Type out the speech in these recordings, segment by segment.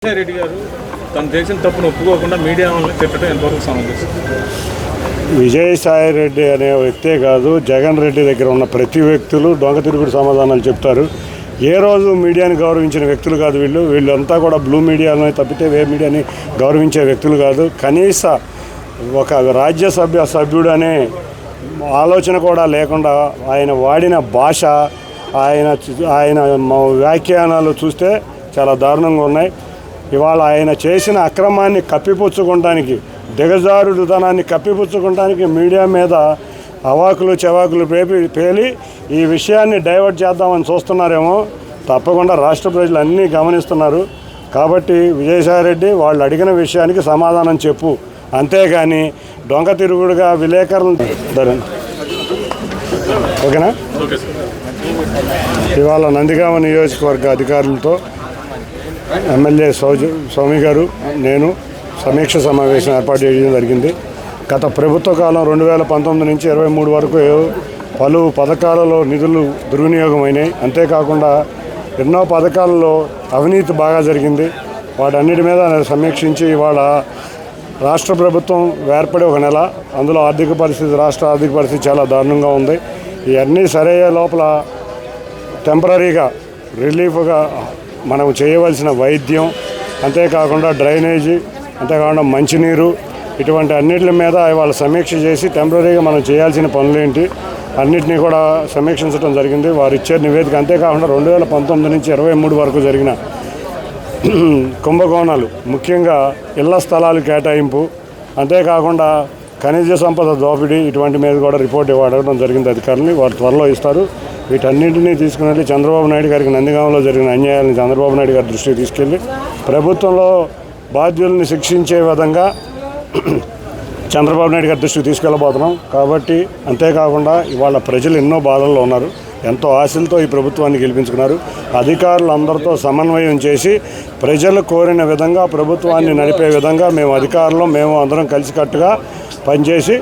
రెడ్డి గారు తను చేసిన తప్పును ఒప్పుకోకుండా మీడియా వాళ్ళని తిట్టడం ఎంతవరకు సమంజసం? విజయసాయి రెడ్డి అనే వ్యక్తే కాదు, జగన్ రెడ్డి దగ్గర ఉన్న ప్రతి వ్యక్తులు దొంగ తిరుగుడు సమాధానాలు చెప్తారు. ఏ రోజు మీడియాని గౌరవించిన వ్యక్తులు కాదు వీళ్ళంతా కూడా బ్లూ మీడియాని తప్పితే ఏ మీడియాని గౌరవించే వ్యక్తులు కాదు. కనీస ఒక రాజ్యసభ సభ్యుడు అనే ఆలోచన కూడా లేకుండా ఆయన వాడిన భాష, ఆయన వ్యాఖ్యానాలు చూస్తే చాలా దారుణంగా ఉన్నాయి. ఇవాళ ఆయన చేసిన అక్రమాన్ని కప్పిపుచ్చుకోవడానికి, దిగజారుడుతనాన్ని కప్పిపుచ్చుకోవడానికి మీడియా మీద అవాకులు చెవాకులు పేలి ఈ విషయాన్ని డైవర్ట్ చేద్దామని చూస్తున్నారేమో. తప్పకుండా రాష్ట్ర ప్రజలు అన్నీ గమనిస్తున్నారు. కాబట్టి విజయసాయిరెడ్డి వాళ్ళు అడిగిన విషయానికి సమాధానం చెప్పు, అంతేగాని దొంగ తిరుగుడుగా విలేకరులు ఓకేనా. ఇవాళ నందిగామ నియోజకవర్గ అధికారులతో ఎమ్మెల్యే స్వామి గారు నేను సమీక్ష సమావేశం ఏర్పాటు చేయడం జరిగింది. గత ప్రభుత్వ కాలం 2019 నుంచి 23 వరకు పలు పథకాలలో నిధులు దుర్వినియోగం అయినాయి. అంతేకాకుండా ఎన్నో పథకాలలో అవినీతి బాగా జరిగింది. వాటన్నిటి మీద సమీక్షించి ఇవాళ రాష్ట్ర ప్రభుత్వం ఏర్పడి ఒక నెల, అందులో రాష్ట్ర ఆర్థిక పరిస్థితి చాలా దారుణంగా ఉంది. ఇవన్నీ సరయ్యే లోపల టెంపరీగా రిలీఫ్గా మనం చేయవలసిన వైద్యం, అంతేకాకుండా డ్రైనేజీ, అంతేకాకుండా మంచినీరు, ఇటువంటి అన్నిటి మీద ఇవాళ సమీక్ష చేసి టెంపరీగా మనం చేయాల్సిన పనులేంటి అన్నిటినీ కూడా సమీక్షించడం జరిగింది. వారు ఇచ్చే నివేదిక. అంతేకాకుండా 2019 నుంచి 23 వరకు జరిగిన కుంభకోణాలు, ముఖ్యంగా ఇళ్ల స్థలాలు కేటాయింపు, అంతేకాకుండా ఖనిజ సంపద దోపిడీ, ఇటువంటి మీద కూడా రిపోర్ట్ ఇవ్వడం జరిగింది అధికారులని. వారు త్వరలో ఇస్తారు. వీటన్నింటినీ తీసుకుని చంద్రబాబు నాయుడు గారికి నందిగామలో జరిగిన అన్యాయాలను చంద్రబాబు నాయుడు గారి దృష్టికి తీసుకెళ్ళి ప్రభుత్వంలో బాధ్యుల్ని శిక్షించే విధంగా చంద్రబాబు నాయుడు గారి దృష్టికి తీసుకెళ్ళబోతున్నాం. కాబట్టి అంతేకాకుండా ఇవాళ ప్రజలు ఎన్నో బాధల్లో ఉన్నారు. ఎంతో ఆశలతో ఈ ప్రభుత్వాన్ని గెలిపించుకున్నారు. అధికారులు అందరితో సమన్వయం చేసి ప్రజలు కోరిన విధంగా ప్రభుత్వాన్ని నడిపే విధంగా మేము అందరం కలిసికట్టుగా పనిచేసి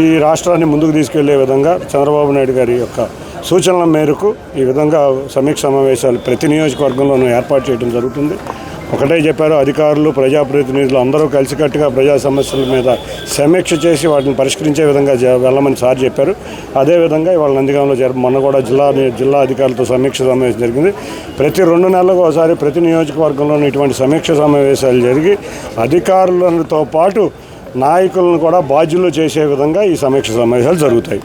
ఈ రాష్ట్రాన్ని ముందుకు తీసుకెళ్లే విధంగా చంద్రబాబు నాయుడు గారి యొక్క సూచనల మేరకు ఈ విధంగా సమీక్ష సమావేశాలు ప్రతి నియోజకవర్గంలోనూ ఏర్పాటు చేయడం జరుగుతుంది. ఒకటే చెప్పారు, అధికారులు ప్రజాప్రతినిధులు అందరూ కలిసికట్టుగా ప్రజా సమస్యల మీద సమీక్ష చేసి వాటిని పరిష్కరించే విధంగా వెళ్ళమని సార్ చెప్పారు. అదేవిధంగా ఇవాళ నందిగాంలో మొన్న కూడా జిల్లా అధికారులతో సమీక్ష సమావేశం జరిగింది. ప్రతి 2 నెలలకు ఒకసారి ప్రతి నియోజకవర్గంలోనూ ఇటువంటి సమీక్ష సమావేశాలు జరిగి అధికారులతో పాటు నాయకులను కూడా బాధ్యులు చేసే విధంగా ఈ సమీక్ష సమావేశాలు జరుగుతాయి.